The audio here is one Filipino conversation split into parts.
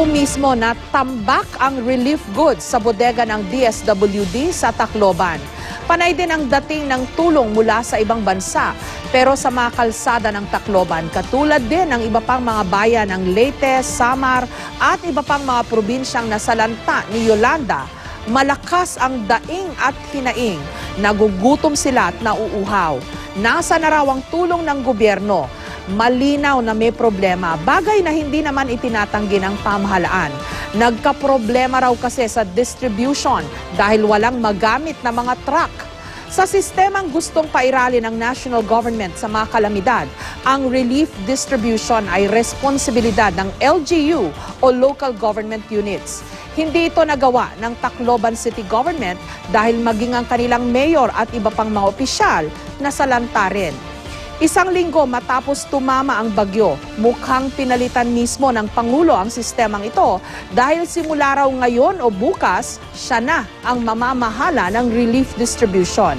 po mismo na tambak ang relief goods sa bodega ng DSWD sa Tacloban. Panay din ang dating ng tulong mula sa ibang bansa. Pero sa mga kalsada ng Tacloban, katulad din ng iba pang mga bayan ng Leyte, Samar at iba pang mga probinsyang nasalanta ni Yolanda, malakas ang daing at hinaing. Nagugutom sila at nauuhaw. Nasa na raw ang tulong ng gobyerno? Malinaw na may problema, bagay na hindi naman itinatanggi ng pamahalaan. Nagkaproblema raw kasi sa distribution dahil walang magamit na mga truck. Sa sistemang gustong pairali ng national government sa mga kalamidad, ang relief distribution ay responsibilidad ng LGU o local government units. Hindi ito nagawa ng Tacloban City Government dahil maging ang kanilang mayor at iba pang mga opisyal nasalanta rin. Isang linggo matapos tumama ang bagyo, mukhang pinalitan mismo ng Pangulo ang sistemang ito dahil simula raw ngayon o bukas, siya na ang mamamahala ng relief distribution.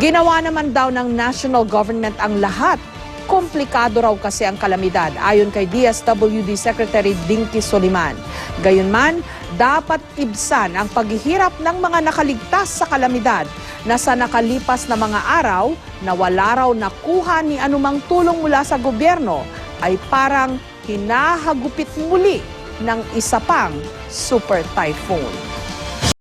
Ginawa naman daw ng national government ang lahat. Komplikado raw kasi ang kalamidad ayon kay DSWD Secretary Dinky Soliman. Gayunman, dapat ibsan ang paghihirap ng mga nakaligtas sa kalamidad na sa nakalipas na mga araw na wala raw nakuha ni anumang tulong mula sa gobyerno ay parang hinahagupit muli ng isa pang super typhoon.